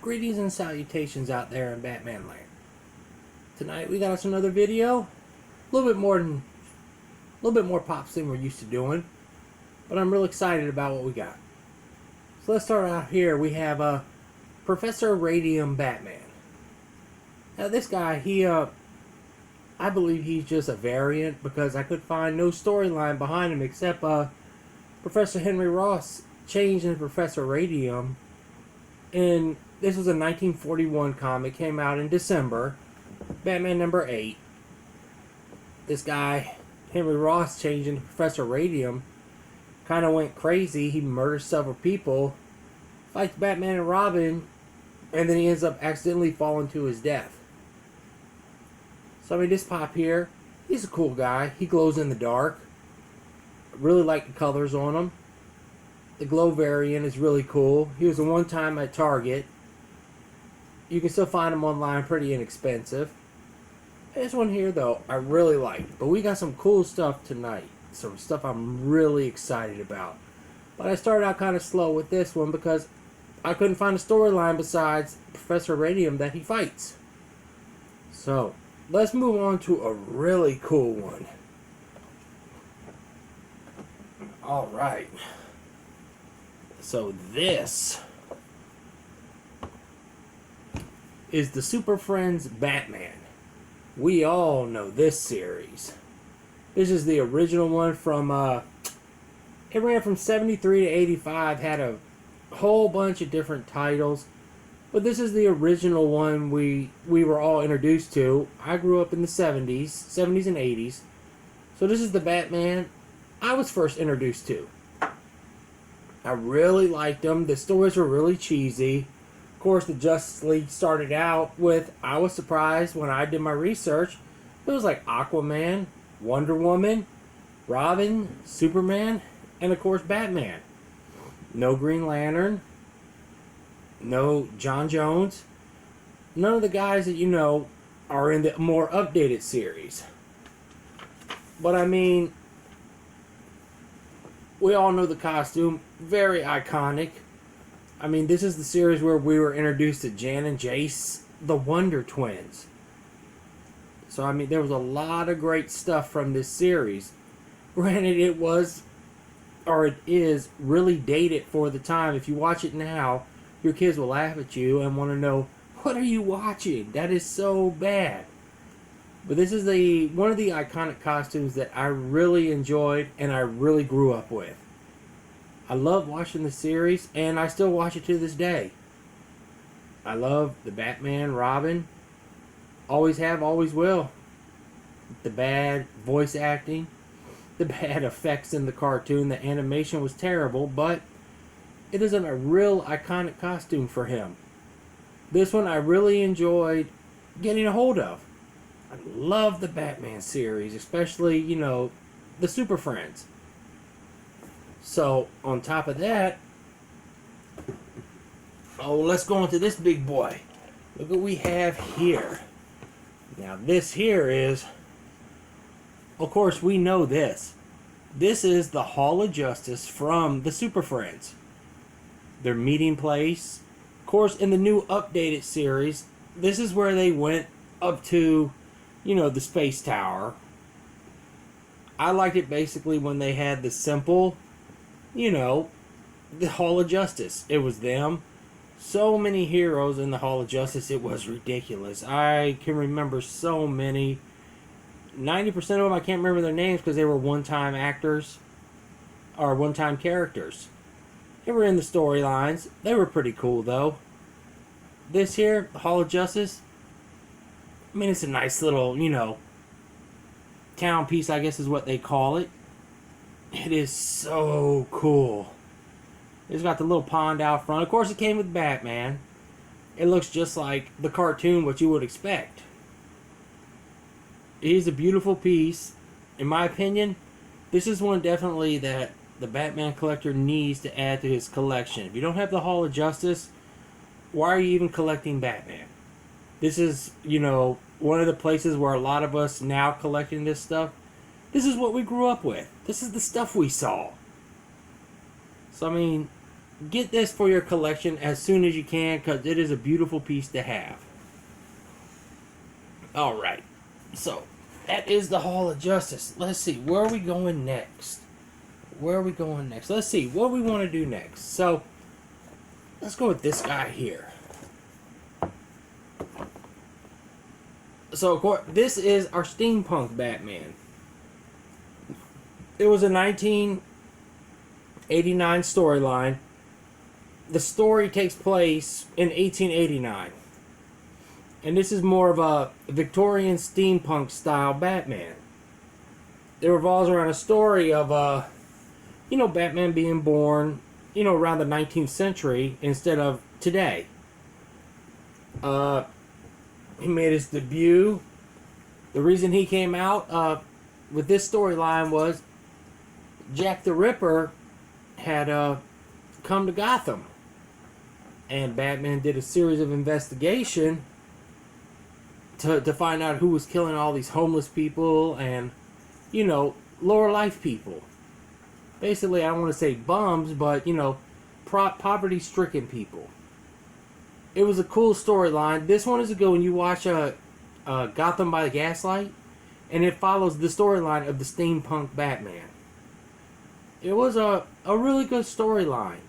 Greetings and salutations out there in Batman land. Tonight we got us another video. A little bit more pops than we're used to doing, but I'm real excited about what we got. So let's start out here. We have Professor Radium Batman. Now this guy, I believe he's just a variant because I could find no storyline behind him except Professor Henry Ross changed into Professor Radium. And this was a 1941 comic, came out in December, Batman number 8. This guy, Henry Ross, changed into Professor Radium, kind of went crazy. He murders several people, fights Batman and Robin, and then he ends up accidentally falling to his death. So I mean, this pop here, he's a cool guy. He glows in the dark. I really like the colors on him. The glow variant is really cool. He was a one-time at Target. You can still find him online pretty inexpensive. This one here, though, I really like. But we got some cool stuff tonight. Some stuff I'm really excited about. But I started out kind of slow with this one because I couldn't find a storyline besides Professor Radium that he fights. So, let's move on to a really cool one. Alright. So this is the Super Friends Batman. We all know this series. This is the original one from, it ran from 73 to 85, had a whole bunch of different titles. But this is the original one we were all introduced to. I grew up in the 70s and 80s. So this is the Batman I was first introduced to. I really liked them. The stories were really cheesy. Of course, the Justice League started out with, I was surprised when I did my research, it was like Aquaman, Wonder Woman, Robin, Superman, and of course Batman. No Green Lantern. No John Jones. None of the guys that you know are in the more updated series. But I mean, we all know the costume. Very iconic. I mean, this is the series where we were introduced to Jan and Jace, the Wonder Twins. So, I mean, there was a lot of great stuff from this series. Granted, it was, or it is, really dated for the time. If you watch it now, your kids will laugh at you and want to know, what are you watching? That is so bad. But this is one of the iconic costumes that I really enjoyed and I really grew up with. I love watching the series and I still watch it to this day. I love the Batman, Robin. Always have, always will. The bad voice acting. The bad effects in the cartoon. The animation was terrible, but it is a real iconic costume for him. This one I really enjoyed getting a hold of. I love the Batman series, especially, you know, the Super Friends. So, on top of that, let's go into this big boy. Look what we have here. Now, this here is, of course, we know this. This is the Hall of Justice from the Super Friends. Their meeting place. Of course, in the new updated series, this is where they went up to, you know, the space tower. I liked it basically when they had the simple, you know, the Hall of Justice. It was them. So many heroes in the Hall of Justice, it was ridiculous. I can remember so many. 90% of them, I can't remember their names because they were one-time actors or one-time characters. They were in the storylines. They were pretty cool, though. This here, the Hall of Justice, I mean, it's a nice little, you know, town piece, I guess is what they call it. It is so cool. It's got the little pond out front. Of course, it came with Batman. It looks just like the cartoon, what you would expect. It is a beautiful piece. In my opinion, this is one definitely that the Batman collector needs to add to his collection. If you don't have the Hall of Justice, why are you even collecting Batman? This is, you know, one of the places where a lot of us now collecting this stuff, this is what we grew up with. This is the stuff we saw. So, I mean, get this for your collection as soon as you can, because it is a beautiful piece to have. Alright, so that is the Hall of Justice. Let's see, where are we going next? Let's see, what we want to do next. So, let's go with this guy here. So, of course, this is our steampunk Batman. It was a 1989 storyline. The story takes place in 1889. And this is more of a Victorian steampunk style Batman. It revolves around a story of, Batman being born, around the 19th century instead of today. He made his debut. The reason he came out with this storyline was Jack the Ripper had come to Gotham. And Batman did a series of investigation to find out who was killing all these homeless people and, lower life people. Basically, I don't want to say bums, but, poverty-stricken people. It was a cool storyline. This one is a good when you watch Gotham by the Gaslight, and it follows the storyline of the steampunk Batman. It was a really good storyline.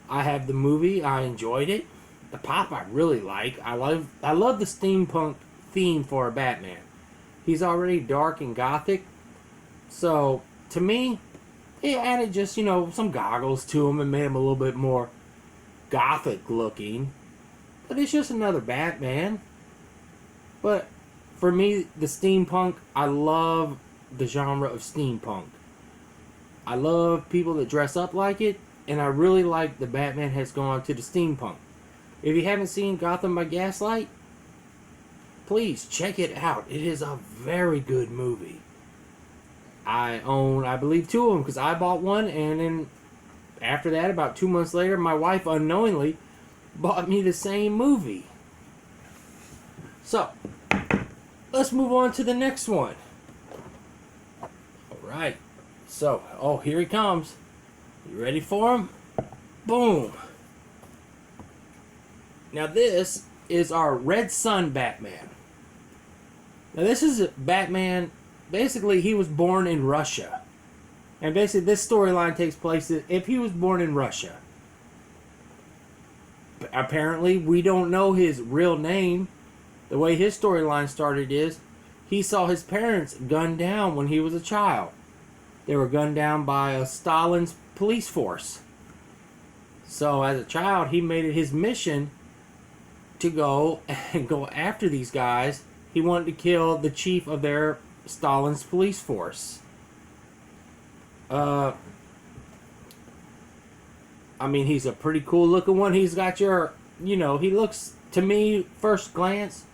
I have the movie. I enjoyed it. The pop I really like. I love the steampunk theme for a Batman. He's already dark and gothic, so to me, it added just some goggles to him and made him a little bit more gothic looking. But it's just another Batman. But for me, the steampunk, I love the genre of steampunk. I love people that dress up like it, and I really like the Batman has gone to the steampunk. If you haven't seen Gotham by Gaslight, please check it out. It is a very good movie. I own, I believe, 2 of them because I bought one, and then after that, about 2 months later, my wife unknowingly bought me the same movie. So, let's move on to the next one. Alright. So, here he comes. You ready for him? Boom. Now this is our Red Sun Batman. Now this is Batman, basically he was born in Russia. And basically this storyline takes place if he was born in Russia. Apparently we don't know his real name. The way his storyline started is he saw his parents gunned down when he was a child. They were gunned down by Stalin's police force. So as a child, he made it his mission to go after these guys. He wanted to kill the chief of their Stalin's police force. I mean, he's a pretty cool looking one. He's got he looks, to me, first glance,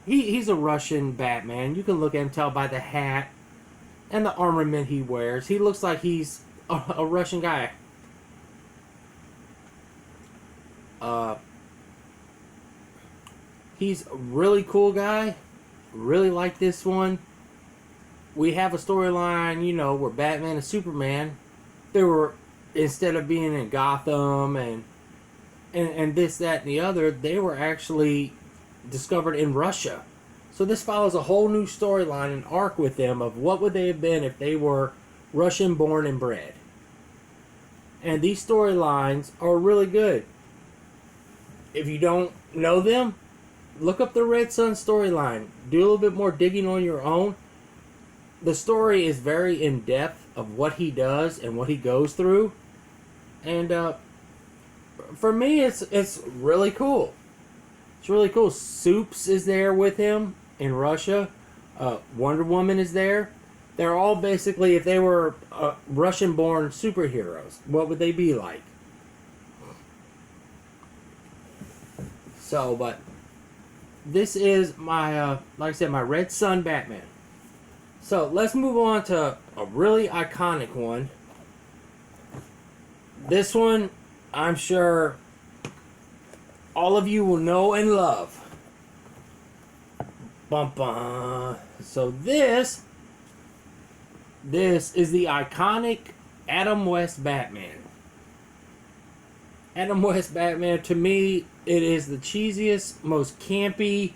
he's a Russian Batman. You can look at him, tell by the hat and the armament he wears. He looks like he's a Russian guy. He's a really cool guy. Really like this one. We have a storyline, where Batman and Superman, they were, instead of being in Gotham and this, that, and the other, they were actually discovered in Russia. So this follows a whole new storyline and arc with them of what would they have been if they were Russian born and bred. And these storylines are really good. If you don't know them, look up the Red Sun storyline. Do a little bit more digging on your own. The story is very in-depth of what he does and what he goes through. And for me, it's really cool. It's really cool. Supes is there with him in Russia. Wonder Woman is there. They're all basically, if they were Russian-born superheroes, what would they be like? So, but this is my, like I said, my Red Sun Batman. So, let's move on to a really iconic one. This one, I'm sure all of you will know and love. Bum, bum. So this is the iconic Adam West Batman. Adam West Batman, to me, it is the cheesiest, most campy,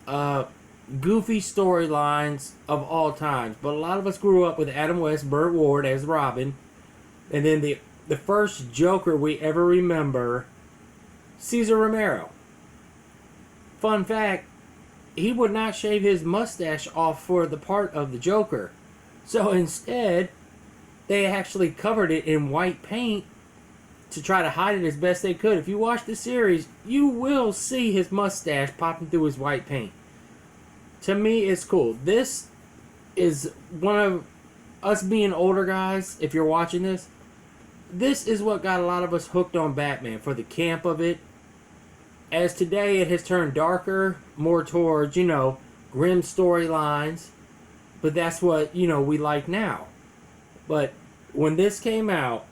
goofy storylines of all times. But a lot of us grew up with Adam West, Burt Ward as Robin, and then the first Joker we ever remember, Cesar Romero. Fun fact, he would not shave his mustache off for the part of the Joker. So instead, they actually covered it in white paint to try to hide it as best they could. If you watch the series, you will see his mustache popping through his white paint. To me, it's cool. This is one of us being older guys, if you're watching this, this is what got a lot of us hooked on Batman, for the camp of it. As today it has turned darker, more towards, grim storylines. But that's what, we like now. But when this came out,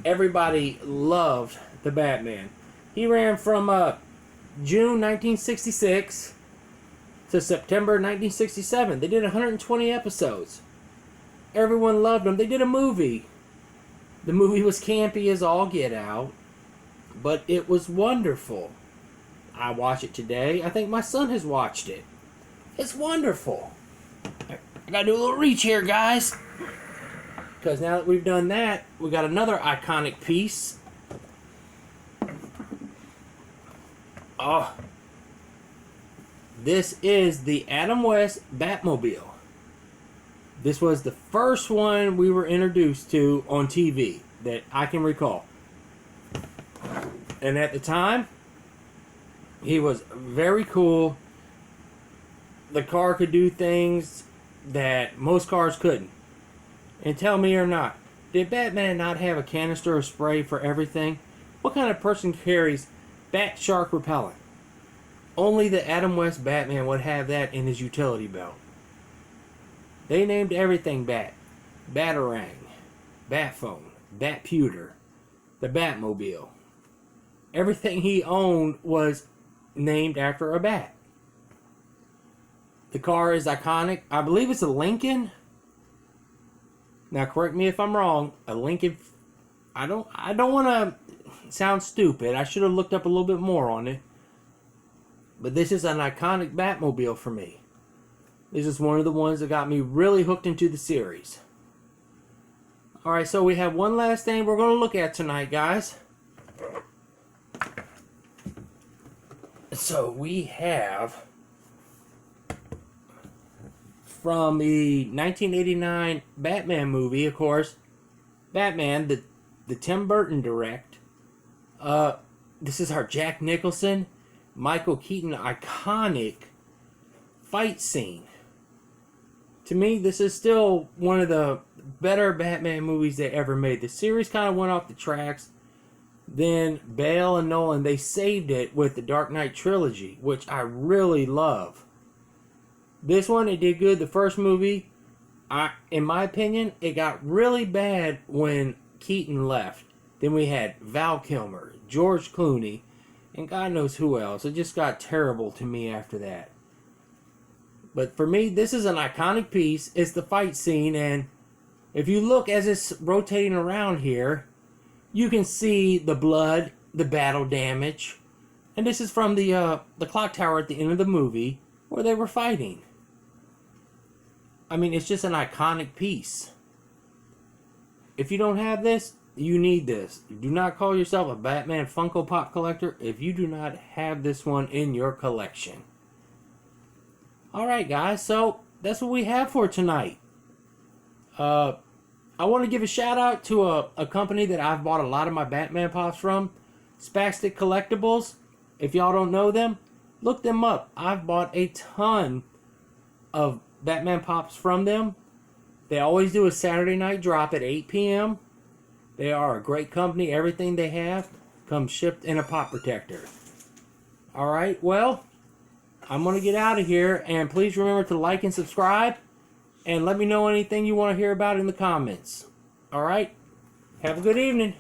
everybody loved the Batman. He ran from June 1966 to September 1967. They did 120 episodes. Everyone loved him. They did a movie. The movie was campy as all get out, but it was wonderful. I watch it today. I think my son has watched it. It's wonderful. I gotta do a little reach here, guys. Because now that we've done that, we got another iconic piece. Oh. This is the Adam West Batmobile. This was the first one we were introduced to on TV that I can recall. And at the time, he was very cool. The car could do things that most cars couldn't. And tell me or not, did Batman not have a canister of spray for everything? What kind of person carries bat shark repellent? Only the Adam West Batman would have that in his utility belt. They named everything Bat. Batarang, Batphone, Batputer, the Batmobile. Everything he owned was named after a bat. The car is iconic. I believe it's a Lincoln. Now correct me if I'm wrong. A Lincoln. I don't want to sound stupid. I should have looked up a little bit more on it. But this is an iconic Batmobile for me. This is one of the ones that got me really hooked into the series. Alright, so we have one last thing we're going to look at tonight, guys. So we have, from the 1989 Batman movie, of course, Batman, the Tim Burton direct. This is our Jack Nicholson, Michael Keaton iconic fight scene. To me, this is still one of the better Batman movies they ever made. The series kind of went off the tracks. Then Bale and Nolan, they saved it with the Dark Knight trilogy, which I really love. This one, it did good. The first movie, in my opinion, it got really bad when Keaton left. Then we had Val Kilmer, George Clooney, and God knows who else. It just got terrible to me after that. But for me, this is an iconic piece. It's the fight scene, and if you look as it's rotating around here, you can see the blood, the battle damage. And this is from the clock tower at the end of the movie where they were fighting. I mean, it's just an iconic piece. If you don't have this, you need this. Do not call yourself a Batman Funko Pop collector if you do not have this one in your collection. Alright guys, so that's what we have for tonight. I want to give a shout out to a company that I've bought a lot of my Batman Pops from. Spastic Collectibles. If y'all don't know them, look them up. I've bought a ton of Batman Pops from them. They always do a Saturday night drop at 8 p.m. They are a great company. Everything they have comes shipped in a pop protector. Alright, well, I'm going to get out of here. And please remember to like and subscribe. And let me know anything you want to hear about in the comments. Alright? Have a good evening.